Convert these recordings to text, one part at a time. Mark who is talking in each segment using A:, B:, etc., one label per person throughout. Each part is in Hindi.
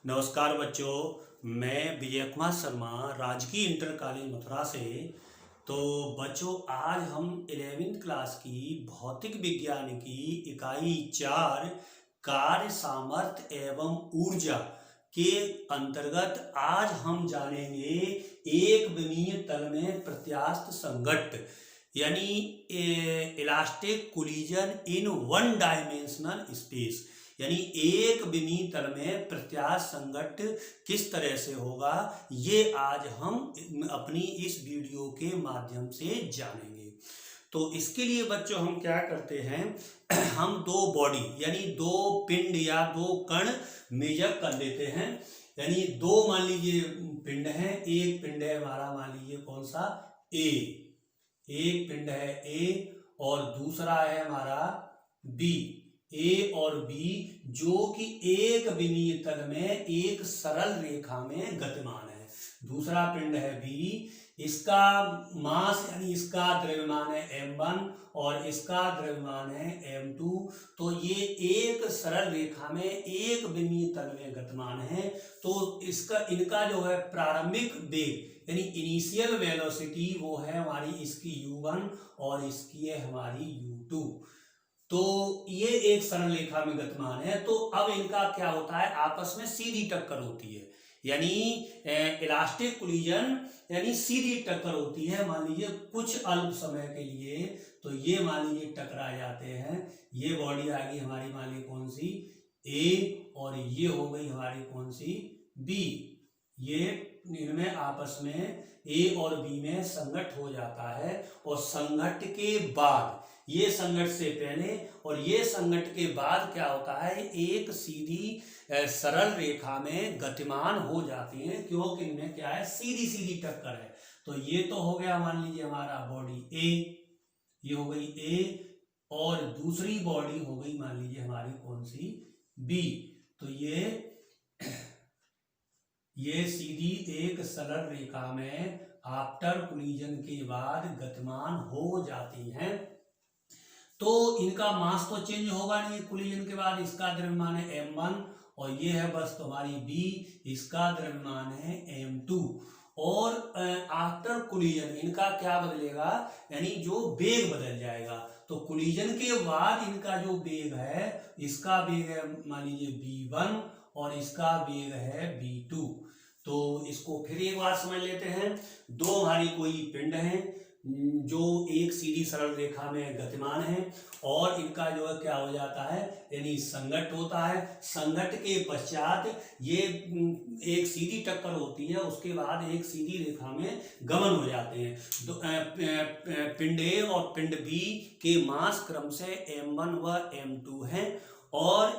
A: नमस्कार बच्चों, मैं विजय कुमार शर्मा राजकीय इंटर कॉलेज मथुरा से। तो बच्चों, आज हम 11वीं क्लास की भौतिक विज्ञान की इकाई 4 कार्य सामर्थ्य एवं ऊर्जा के अंतर्गत आज हम जानेंगे एक विमीय तल में प्रत्यास्थ संघट्ट यानी elastic collision in one dimensional space. यानी एक विमीय तल में प्रत्यास्थ संघट्ट किस तरह से होगा, ये आज हम अपनी इस वीडियो के माध्यम से जानेंगे। तो इसके लिए बच्चों हम क्या करते हैं, हम दो बॉडी यानी दो पिंड या दो कण मेजर कर लेते हैं। यानी दो मान लीजिए पिंड हैं, एक पिंड है हमारा मान लीजिए कौन सा ए, एक पिंड है ए और दूसरा है हमारा बी। ए और बी जो कि एक विमीय तल में एक सरल रेखा में गतिमान है। दूसरा पिंड है बी, इसका मास यानी इसका द्रव्यमान है m1 और इसका द्रव्यमान है m2। तो ये एक सरल रेखा में एक विमीय तल में गतिमान है। तो इनका जो है प्रारंभिक वेग यानी इनिशियल वेलोसिटी वो है हमारी इसकी u1 और इसकी है हमारी u2। तो ये एक सरल रेखा में गतिमान है। तो अब इनका क्या होता है, आपस में सीधी टक्कर होती है। यानी इलास्टिक कोलिजन यानी सीधी टक्कर होती है। मान लीजिए कुछ अल्प समय के लिए तो ये मान लीजिए टकरा जाते हैं। ये बॉडी आ गई हमारी मान लीजिए कौन सी ए और ये हो गई हमारी कौन सी बी। ये इनमें आपस में ए और बी में संघट्ट हो जाता है और संघट्ट के बाद ये संघट्ट से पहले और ये संघट्ट के बाद क्या होता है, एक सीधी सरल रेखा में गतिमान हो जाती हैं, क्योंकि इनमें क्या है सीधी सीधी टक्कर है। तो ये तो हो गया मान लीजिए हमारा बॉडी ए, ये हो गई ए और दूसरी बॉडी हो गई मान लीजिए हमारी कौन सी बी। तो ये सीधी एक सरल रेखा में आफ्टर कोलिजन के बाद गतिमान हो जाती हैं। तो इनका मास तो चेंज होगा नहीं कोलिजन के बाद। इसका द्रव्यमान है m1 और ये है बस तुम्हारी b, इसका द्रव्यमान है m2। और आफ्टर कोलिजन इनका क्या बदलेगा, यानी जो वेग बदल जाएगा। तो कोलिजन के बाद इनका जो वेग है, इसका वेग है मान लीजिए v1 और इसका वेग है v2। तो इसको फिर एक बार समझ लेते हैं। दो हमारी कोई पिंड हैं जो एक सीधी सरल रेखा में गतिमान है और इनका जो है क्या हो जाता है, यानी संघट्ट होता है। संघट्ट के पश्चात ये एक सीधी टक्कर होती है, उसके बाद एक सीधी रेखा में गमन हो जाते हैं। तो पिंड ए और पिंड बी के मास क्रम से m1 व m2 हैं और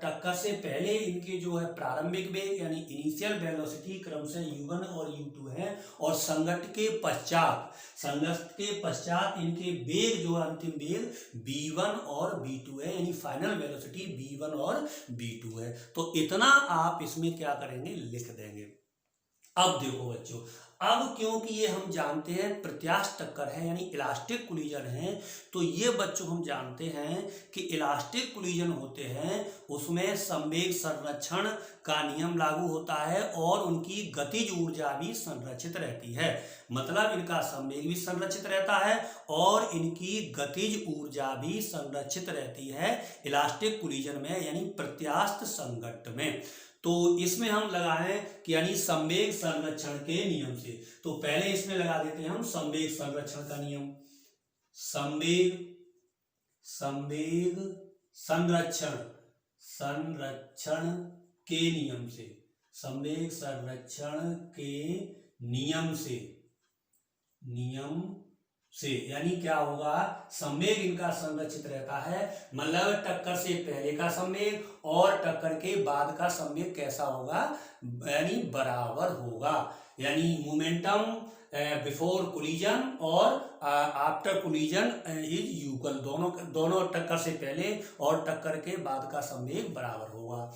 A: टक्कर से पहले इनके जो है प्रारंभिक वेग यानी इनिशियल वेलोसिटी क्रम से u1 और u2 है और संघट्ट के पश्चात इनके वेग जो अंतिम वेग v1 और v2 है, यानी फाइनल वेलोसिटी v1 और v2 है। तो इतना आप इसमें क्या करेंगे, लिख देंगे। अब देखो बच्चों, अब क्योंकि ये हम जानते हैं प्रत्यास्थ टक्कर है यानी इलास्टिक कोलिजन है, तो ये बच्चों हम जानते हैं कि इलास्टिक कोलिजन होते हैं उसमें संवेग संरक्षण का नियम लागू होता है और उनकी गतिज ऊर्जा भी संरक्षित रहती है। मतलब इनका संवेग भी संरक्षित रहता है और इनकी गतिज ऊर्जा भी संरक्षित रहती है इलास्टिक कोलिजन में यानी प्रत्यास्थ संघट्ट में। तो इसमें हम लगाएं कि यानी संवेग संरक्षण के नियम से। तो पहले इसमें लगा देते हैं हम संवेग संरक्षण का नियम। संवेग संरक्षण के नियम से, संवेग संरक्षण के नियम से यानी क्या होगा, संवेग इनका संरक्षित रहता है। मतलब टक्कर से पहले का संवेग और टक्कर के बाद का संवेग कैसा होगा, यानी बराबर होगा। यानी मोमेंटम बिफोर कोलिजन और आफ्टर कोलिजन इज इक्वल, दोनों टक्कर से पहले और टक्कर के बाद का संवेग बराबर होगा।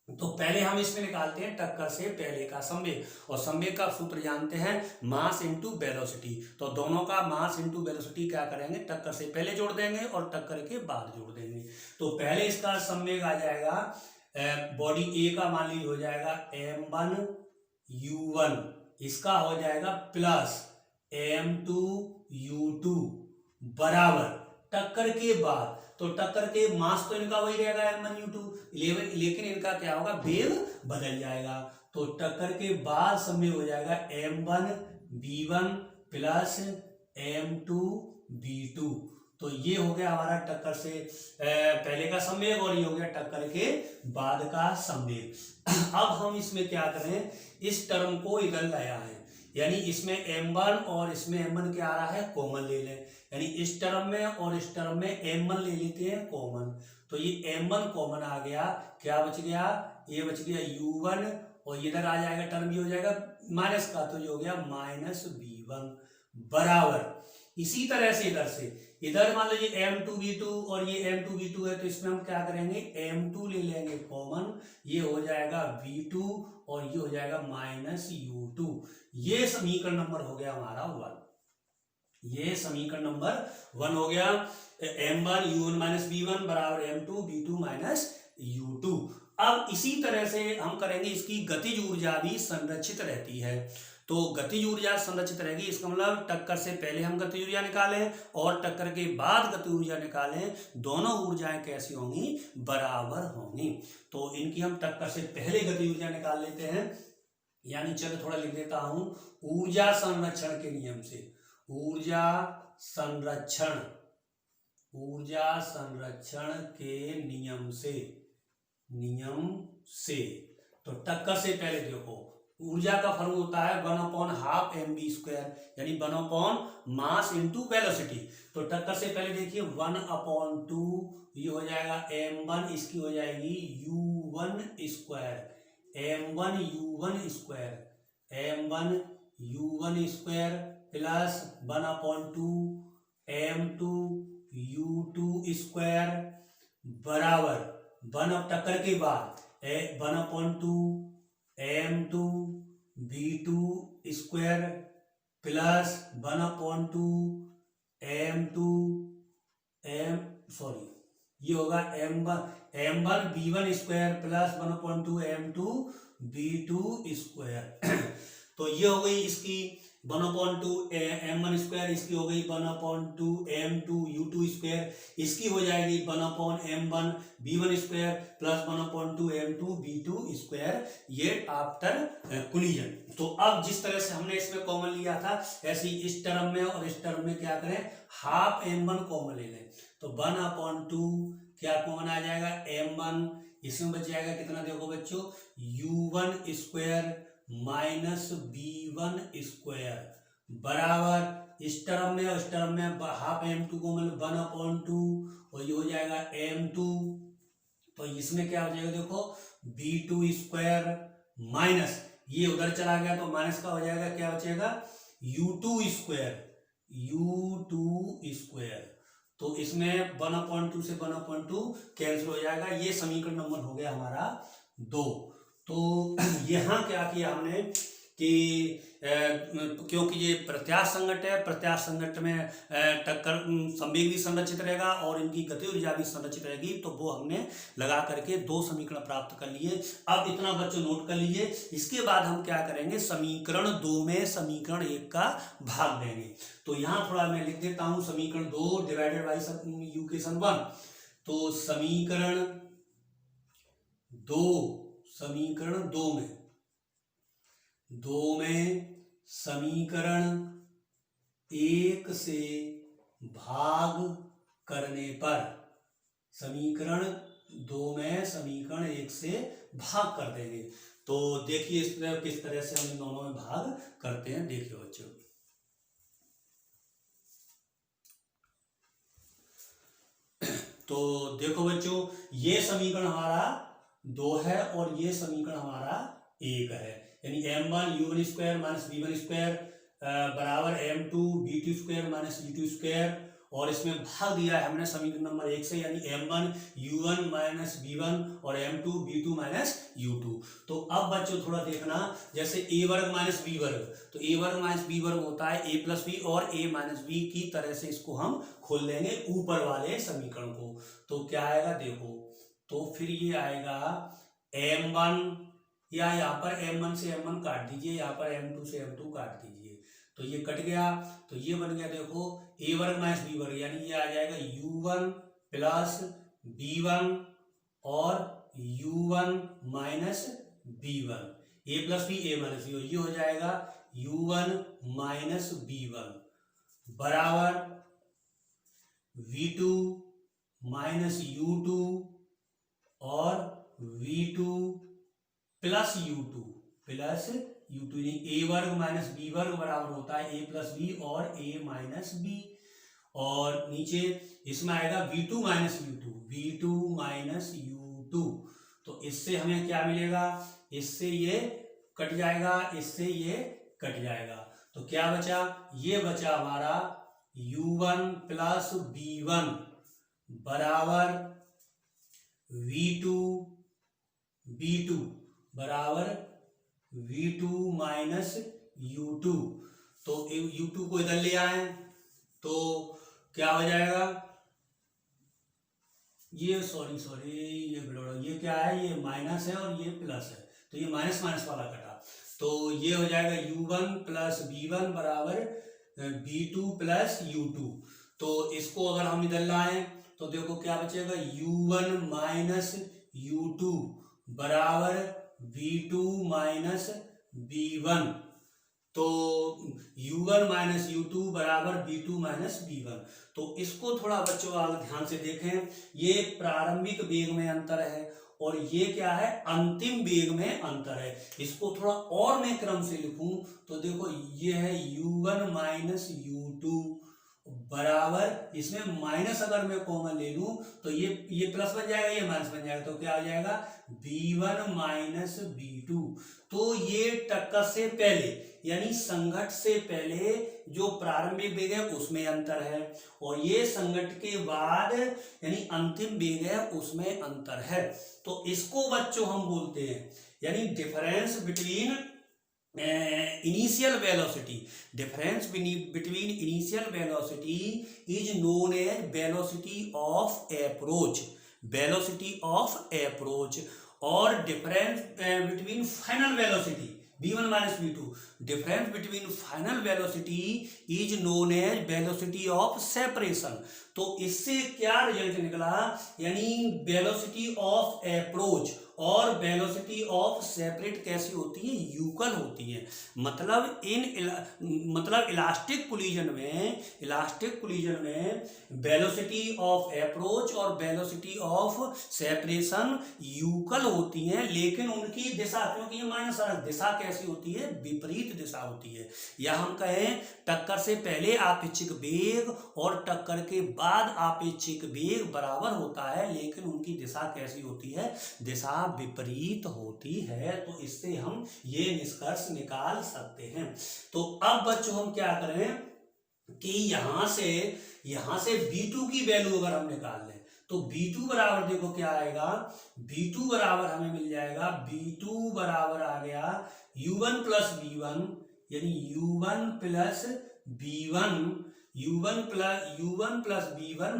A: तो पहले हम इसमें निकालते हैं टक्कर से पहले का संवेग, और संवेग का सूत्र जानते हैं मास इनटू वेलोसिटी। तो दोनों का मास इनटू वेलोसिटी क्या करेंगे, टक्कर से पहले जोड़ देंगे और टक्कर के बाद जोड़ देंगे। तो पहले इसका संवेग आ जाएगा बॉडी ए का मान लीजिए हो जाएगा m1u1, इसका हो जाएगा प्लस m2u2 बराबर टक्कर के बाद, तो टक्कर के मास तो इनका वही रहेगा m1u2, लेकिन इनका क्या होगा, वेग बदल जाएगा। तो टक्कर के बाद समय हो जाएगा m1v1 प्लस m2v2। तो ये हो गया हमारा टक्कर से पहले का संवेग, और ये हो गया टक्कर के बाद का संवेग। अब हम इसमें क्या करें, इस टर्म को इधर लाया है, यानी इसमें m1 और इसमें m1 क्या आ रहा है, कॉमन ले लें, यानी इस टर्म में और इस टर्म में m1 ले लेते हैं कॉमन। तो ये m1 कॉमन आ गया, क्या बच गया, ये बच गया u1, और इधर आ जाएगा टर्म ये हो जाएगा माइनस का, तो ये हो गया माइनस v1 बराबर। इसी तरह से इधर मान लीजिए m2v2 और ये m2v2 है, तो इसमें हम क्या करेंगे, m2 ले लेंगे कॉमन, ये हो जाएगा v2 और ये हो जाएगा माइनस u2। ये समीकरण नंबर हो गया हमारा 1, ये समीकरण नंबर 1 हो गया। m1 u1 माइनस v1 बराबर m2 v2 माइनस u2। अब इसी तरह से हम करेंगे, इसकी गतिज ऊर्जा भी संरक्षित रहती है। तो गतिज ऊर्जा संरक्षित रहेगी, इसका मतलब टक्कर से पहले हम गतिज ऊर्जा निकालें और टक्कर के बाद गतिज ऊर्जा निकालें, दोनों ऊर्जाएं कैसी होंगी, बराबर होंगी। तो इनकी हम टक्कर से पहले गतिज ऊर्जा निकाल लेते हैं, यानी चलो थोड़ा लिख देता हूं, ऊर्जा संरक्षण के नियम से, ऊर्जा संरक्षण के नियम से। तो टक्कर से पहले देखो, ऊर्जा का फॉर्मूला होता है 1/12mv², यानी 1/, मास इंटू वेलोसिटी। तो टक्कर से पहले देखिए 1/2, ये हो जाएगा m1, इसकी हो जाएगी u1 square, m1u1 square plus 1/2 m2u2 square बराबर 1 टक्कर के बाद 1/2 m2v2 स्क्वायर प्लस 1/2 ये होगा m1v1 square plus 1/2 m2v2 square. तो ये हो गई इसकी 1/2 m1 स्क्वायर, इसकी हो गई 1/2 m2u2 स्क्वायर, इसकी हो जाएगी 1/m1 v1 square plus 1/2 m2v2 square, ये आफ्टर कोलिजन। तो अब जिस तरह से हमने इसमें कॉमन लिया था, ऐसे ही इस टर्म में और इस टर्म में क्या करें, हाफ m1 कॉमन ले लें। तो 1/2 क्या कॉमन आ जाएगा, m1, इसमें बच जाएगा कितना, देखो बच्चों, u1 square minus v1 square बराबर इस टर्म में और इस टर्म में हाफ m2 को मतलब 1/2 और ये हो जाएगा m2। तो इसमें क्या हो जाएगा, देखो v2 स्क्वायर माइनस ये उधर चला गया तो माइनस का हो जाएगा, क्या बचेगा u2 स्क्वायर। तो इसमें 1/2 से 1/2 कैंसिल हो जाएगा। ये समीकरण नंबर हो गया हमारा 2। तो यहाँ क्या किया हमने कि क्योंकि ये प्रत्यास्थ संघट्ट है, प्रत्यास्थ संघट्ट में टक्कर संवेग भी संरक्षित रहेगा और इनकी गति ऊर्जा भी संरक्षित रहेगी, तो वो हमने लगा करके 2 समीकरण प्राप्त कर लिए। अब इतना बच्चों नोट कर लीजिए। इसके बाद हम क्या करेंगे, समीकरण 2 में समीकरण 1 का भाग देंगे। तो यहाँ थोड़ा मैं लिख देता हूँ, समीकरण 2 डिवाइडेड बाई इक्वेशन 1। तो समीकरण 2 में समीकरण 1 से भाग करने पर, समीकरण 2 में समीकरण 1 से भाग कर देंगे। तो देखिए इस तरह किस तरह से हम इन दोनों में भाग करते हैं, देखिए बच्चों। तो देखो बच्चों, ये समीकरण हमारा 2 है और ये समीकरण हमारा 1 है, यानी m1 u1 square minus v1 square बराबर m2 v2 square minus v2 square, और इसमें भाग दिया है हमने समीकरण नंबर 1 से, यानी m1 u1 माइनस v1 और m2 v2 माइनस u2। तो अब बच्चों थोड़ा देखना, जैसे a वर्ग माइनस b वर्ग, तो a वर्ग माइनस b वर्ग होता है a प्लस b, और a माइनस b की तरह से इसको हम खोल लेंगे ऊपर वाले समीकरण को। तो क्या आएगा देखो, तो फिर ये आएगा m1, या यहाँ पर m1 से m1 काट दीजिए, यहाँ पर m2 से m2 काट दीजिए, तो ये कट गया। तो ये बन गया देखो a वर्ग माइनस b वर्ग, यानी ये आ जाएगा u1 प्लस b1 और u1 minus b1, a plus B a minus B, ये हो जाएगा u1 माइनस b1 बराबर v2 माइनस u2 और v2 प्लस u2 a वर्ग माइनस बी वर्ग बराबर होता है a प्लस बी और a माइनस बी, और नीचे इसमें आएगा v2 माइनस u2, तो इससे हमें क्या मिलेगा, इससे ये कट जाएगा, इससे ये कट जाएगा, तो क्या बचा, ये बचा हमारा u1 प्लस b1 बराबर v2 बराबर v2 माइनस u2, तो u2 को इधर ले आए तो क्या हो जाएगा, ये सॉरी ये गड़बड़, ये क्या है, ये माइनस है और ये प्लस है, तो ये माइनस माइनस वाला कटा, तो ये हो जाएगा u1 प्लस b1 बराबर b2 प्लस u2, तो इसको अगर हम इधर लाएं तो देखो क्या बचेगा, u1 माइनस u2 बराबर v2 माइनस b1, तो u1 माइनस u2 बराबर b2 माइनस b1, तो इसको थोड़ा बच्चों आप ध्यान से देखें, ये प्रारंभिक वेग में अंतर है और ये क्या है, अंतिम वेग में अंतर है। इसको थोड़ा और मैं क्रम से लिखूं तो देखो ये है u1 माइनस u2 बराबर, इसमें माइनस अगर मैं कॉमन ले लूं तो ये प्लस बन जाएगा, ये माइनस बन जाएगा, तो क्या हो जाएगा b1 माइनस b2, तो ये टक्कर से पहले यानी संघट से पहले जो प्रारंभिक वेग है उसमें अंतर है, और ये संघट के बाद यानी अंतिम वेग है उसमें अंतर है, तो इसको बच्चों हम बोलते हैं यानी difference between initial velocity, difference between initial velocity is known as velocity of approach, और difference between final velocity v1 minus v2, difference between final velocity is known as velocity of separation, तो इससे क्या रिजल्ट निकला, यानी वेलोसिटी ऑफ अप्रोच और वेलोसिटी ऑफ सेपरेट कैसी होती है, यूकल होती है, मतलब इलास्टिक कोलिजन में वेलोसिटी ऑफ अप्रोच और वेलोसिटी ऑफ सेपरेशन यूकल होती हैं, लेकिन उनकी दिशा, क्योंकि ये माइनस दिशा कैसी होती है, विपरीत दिशा होती है, या हम कहें टक्कर से पहले आपेक्षिक वेग और टक्कर के बाद आपेक्षिक वेग बराबर होता है, लेकिन उनकी दिशा कैसी होती है, दिशा विपरीत होती है, तो इससे हम ये निष्कर्ष निकाल सकते हैं। तो अब बच्चों हम क्या करें कि यहां से v2 की वैल्यू अगर हम निकाल लें तो v2 बराबर देखो क्या आएगा, v2 बराबर हमें मिल जाएगा, v2 बराबर आ गया u1 प्लस b1, यानी u1 plus b1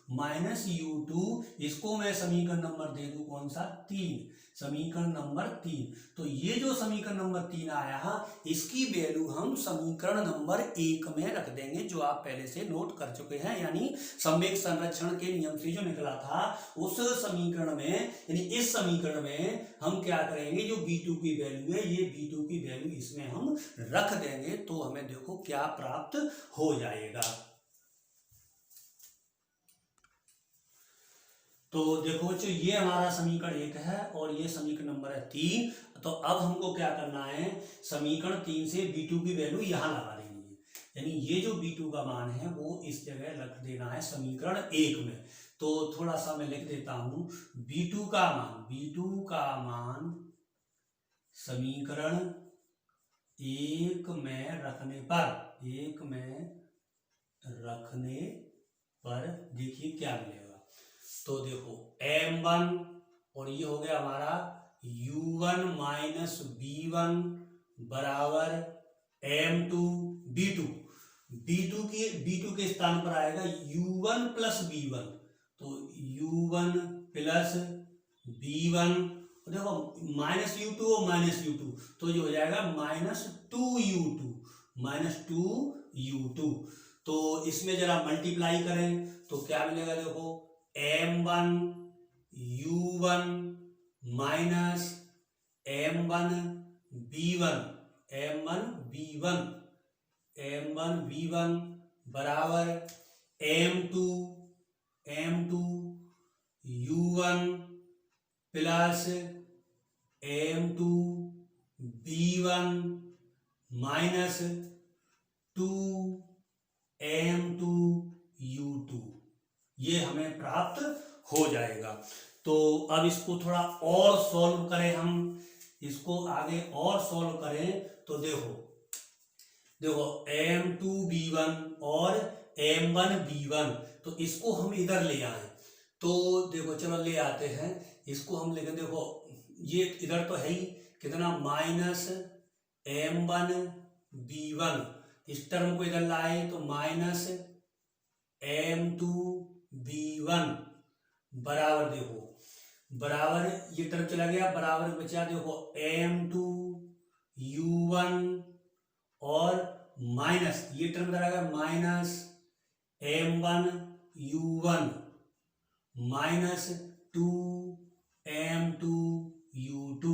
A: minus u2, इसको मैं समीकरण नंबर दे दूं कौन सा, 3, समीकरण नंबर 3, तो ये जो समीकरण नंबर 3 आया इसकी वैल्यू हम समीकरण नंबर 1 में रख देंगे, जो आप पहले से नोट कर चुके हैं, यानी संवेग संरक्षण के नियम से जो निकला था उस समीकरण में, यानी इस समीकरण में हम क्या करेंगे, जो v2 की वैल्यू है ये v2 की वैल्यू इसमें हम रख देंगे, तो हमें देखो क्या प्राप्त हो जाएगा। तो देखो बच्चों ये हमारा समीकरण 1 है और ये समीकरण नंबर है 3, तो अब हमको क्या करना है, समीकरण 3 से v2 की वैल्यू यहां लगा देनी है, यानी ये जो v2 का मान है वो इस जगह रख देना है समीकरण 1 में, तो थोड़ा सा मैं लिख देता हूं, v2 का मान समीकरण 1 में रखने पर देखिए क्या मिलेगा, तो देखो m1 और ये हो गया हमारा u1 माइनस b1 बराबर m2 b2 के स्थान पर आएगा u1 प्लस b1, तो u1 प्लस B1, देखो -U2 और -U2, तो ये हो जाएगा -2U2, -2U2। तो इसमें जरा मल्टीप्लाई करें तो क्या मिलेगा, देखो M1U1 minus M1B1, M1B1, M1B1 बराबर M2U1 plus M2B1 minus 2M2U2, ये हमें प्राप्त हो जाएगा। तो अब इसको थोड़ा और सॉल्व करें, हम इसको आगे और सॉल्व करें तो देखो M2B1 और M1B1, तो इसको हम इधर ले आए। तो देखो चलो ले आते हैं इसको, हम लेके देखो ये इधर तो है ही कितना -M1B1, इस टर्म को इधर लाए तो -M2B1 बराबर, देखो बराबर ये टर्म चला गया, बराबर बचा देखो M2U1 और माइनस ये टर्म इधर आ गया -M1U1 माइनस 2M2U2।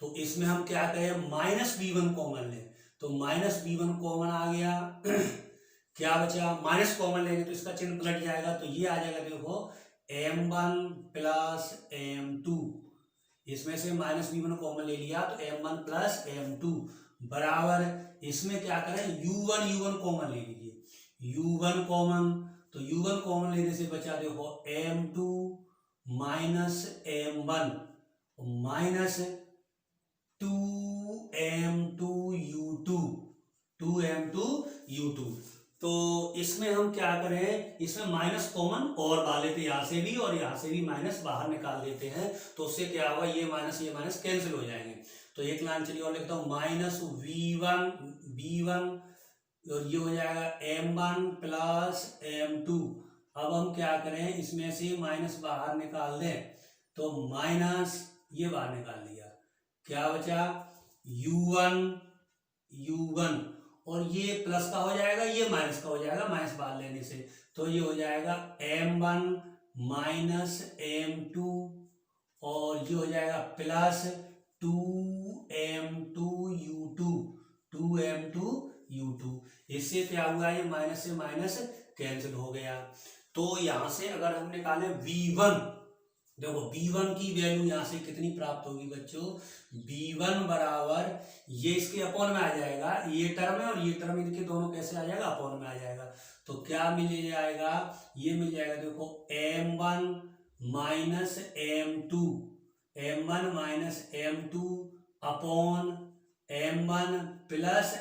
A: तो इसमें हम क्या करें, -B1 कॉमन लें, तो -B1 कॉमन आ गया क्या बचा, माइनस कॉमन लेंगे तो इसका चिन्ह पलट जाएगा, तो ये आ जाएगा देखो M1 प्लस M2, इसमें से -B1 कॉमन ले लिया तो M1 प्लस M2 बराबर, इसमें क्या करें U1 कॉमन ले लीजिए, U1 कॉमन, तो U1 कॉमन लेने से बचा देखो M2 minus M1 minus 2M2U2। तो इसमें हम क्या करें, इसमें माइनस कॉमन और डाल लेते, यहाँ से भी और यहाँ से भी माइनस बाहर निकाल देते हैं, तो उससे क्या होगा ये माइनस कैंसिल हो जाएंगे। तो एक लाइन चलिए और लिखता हूँ -V1 और ये हो जाएगा M1 प्लस M2। अब हम क्या करें, इसमें से माइनस बाहर निकाल दें, तो माइनस ये बाहर निकाल लिया, क्या बचा U1 और ये प्लस का हो जाएगा, ये माइनस का हो जाएगा माइनस बाहर लेने से, तो ये हो जाएगा M1 माइनस M2 और ये हो जाएगा प्लस 2M2U2। इससे क्या हुआ, ये माइनस से माइनस कैंसिल हो गया। तो यहां से अगर हम निकालें V1, देखो B1 की वैल्यू यहां से कितनी प्राप्त होगी बच्चों, B1 बराबर ये इसके अपॉन में आ जाएगा, ये टर्म है और ये टर्म इनके दोनों कैसे आ जाएगा, अपॉन में आ जाएगा। तो क्या मिल जाएगा, ये मिल जाएगा देखो M1 minus M2 upon M1 plus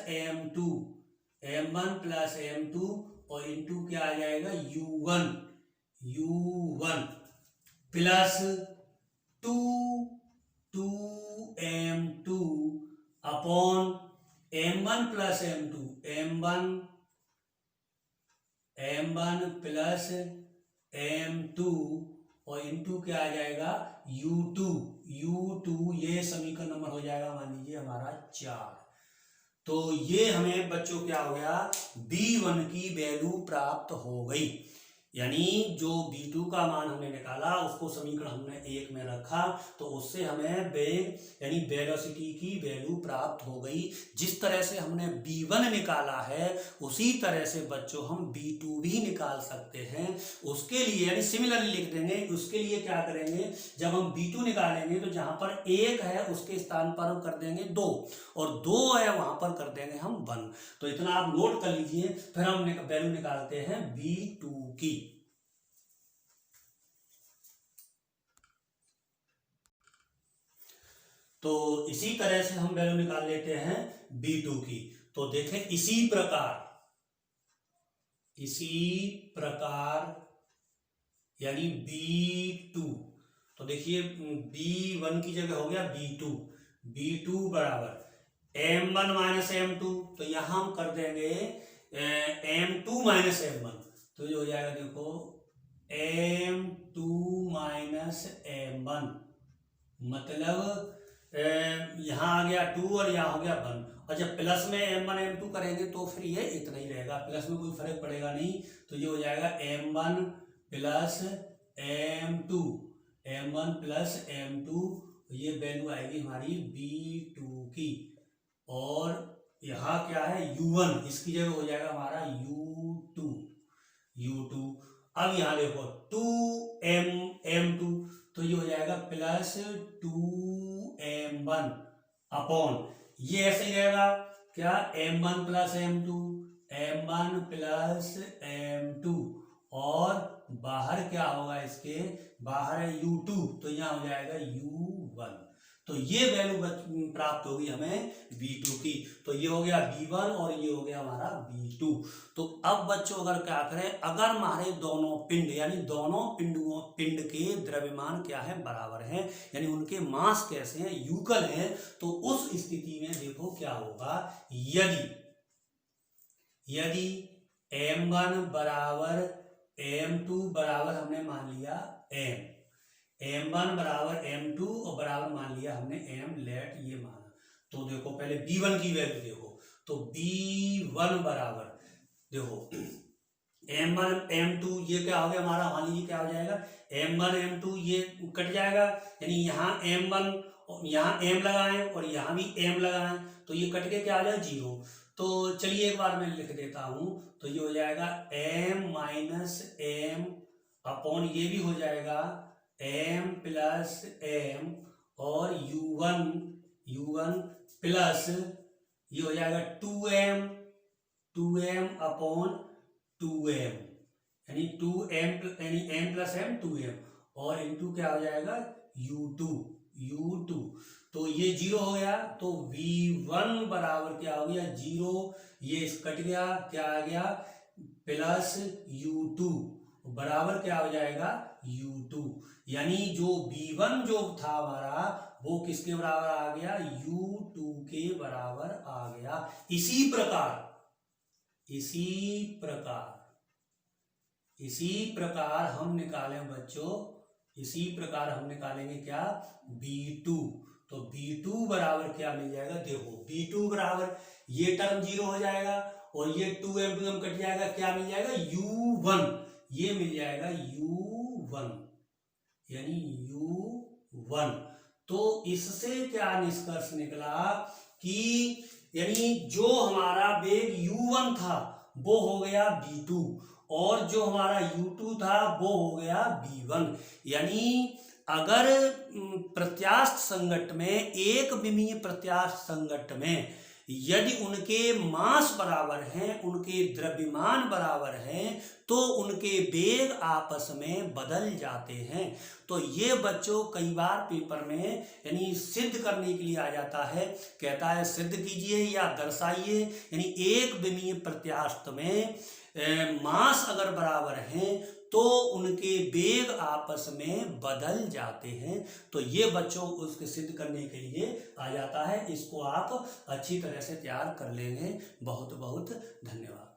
A: M2 और इंटू क्या आ जाएगा U1 plus 2M2 upon M1 plus M1 plus M2 और इंटू क्या आ जाएगा U2। ये समीकरण नंबर हो जाएगा मान लीजिए हमारा 4। तो ये हमें बच्चों क्या हो गया, B1 की वैल्यू प्राप्त हो गई, यानी जो B2 का मान हमने निकाला उसको समीकरण हमने 1 में रखा, तो उससे हमें वेग यानी वेलोसिटी की वैल्यू प्राप्त हो गई। जिस तरह से हमने B1 निकाला है उसी तरह से बच्चों हम B2 भी निकाल सकते हैं। उसके लिए यानी सिमिलरली लिख देंगे। उसके लिए क्या करेंगे, जब हम B2 निकालेंगे तो जहां पर 1 है उसके स्थान पर हम कर देंगे 2 और 2 है वहां पर कर देंगे हम 1। तो इतना आप नोट कर लीजिए। फिर हम वैल्यू निकालते हैं B2 की। तो इसी तरह से हम वैल्यू निकाल लेते हैं B2 की। तो देखें इसी प्रकार यानी B2, तो देखिए B1 की जगह हो गया B2 बराबर M1 माइनस M2, तो यहां हम कर देंगे M2 माइनस M1, तो ये हो जाएगा देखो M2 माइनस M1 मतलब यहाँ आ गया 2 और यहाँ हो गया 1, और जब प्लस में m1 m2 करेंगे तो फिर ये इतना ही रहेगा, प्लस में कोई फर्क पड़ेगा नहीं। तो ये हो जाएगा m1 plus m2, m1 plus m2, ये वैल्यू आएगी हमारी b2 की। और यहाँ क्या है u1, इसकी जगह हो जाएगा हमारा u2। अब यहाँ देखो 2m2, तो ये हो जाएगा प्लस 2m1 अपॉन, ये ऐसे ही रहेगा क्या, m1 plus m2, m1 plus m2, और बाहर क्या होगा, इसके बाहर है u2, तो यहाँ हो जाएगा u1। तो ये वैल्यू प्राप्त होगी हमें v2 की। तो ये हो गया v1 और ये हो गया हमारा v2। तो अब बच्चों अगर क्या करें, अगर हमारे दोनों पिंड यानी दोनों पिंड के द्रव्यमान क्या है, बराबर हैं, यानी उनके मास कैसे हैं, युगल हैं, तो उस स्थिति में देखो क्या होगा, यदि m1 बराबर m2 बराबर हमने मान लिया m1 बराबर m2 और बराबर मान लिया हमने m, लेट ये माना, तो देखो पहले b1 की वैल्यू देखो, तो b1 बराबर देखो m1 m2, ये क्या हो गया हमारा, मान लीजिए क्या हो जाएगा, m1 m2 ये कट जाएगा, यानी यहाँ m1 यहाँ m लगाएं और यहाँ भी m लगाएं, तो ये कट के क्या आ जाए 0। तो चलिए एक बार मैं लिख देता हूं, तो ये हो जाएगा m माइनस m अपॉन, ये भी हो जाएगा m प्लस m, और u1 प्लस ये हो जाएगा 2m अपॉन 2m, यानी 2m यानी m प्लस m 2m, और इंटू क्या हो जाएगा u2। तो ये 0 हो गया, तो v1 बराबर क्या हो गया 0, ये कट गया, क्या आ गया प्लस u2 बराबर क्या हो जाएगा u2, यानी जो v1 जो था हमारा वो किसके बराबर आ गया, u2 के बराबर आ गया। इसी प्रकार हम निकालें बच्चों, इसी प्रकार हम निकालेंगे क्या, b2। तो b2 बराबर क्या मिल जाएगा, देखो b2 बराबर ये टर्म 0 हो जाएगा और ये 2m कट जाएगा, क्या मिल जाएगा u1, ये मिल जाएगा u1, यानी u1। तो इससे क्या निष्कर्ष निकला कि यानी जो हमारा वेग u1 था वो हो गया v2, और जो हमारा u2 था वो हो गया v1। यानी अगर प्रत्यास्थ संघट्ट में, एक विमीय प्रत्यास्थ संघट्ट में यदि उनके मास बराबर हैं, उनके द्रव्यमान बराबर हैं, तो उनके वेग आपस में बदल जाते हैं। तो ये बच्चों कई बार पेपर में यानी सिद्ध करने के लिए आ जाता है, कहता है सिद्ध कीजिए या दर्शाइए, यानी एक विमीय प्रत्यास्थ में मास अगर बराबर हैं तो उनके वेग आपस में बदल जाते हैं। तो ये बच्चों उसके सिद्ध करने के लिए आ जाता है, इसको आप अच्छी तरह से तैयार कर लेंगे। बहुत बहुत धन्यवाद।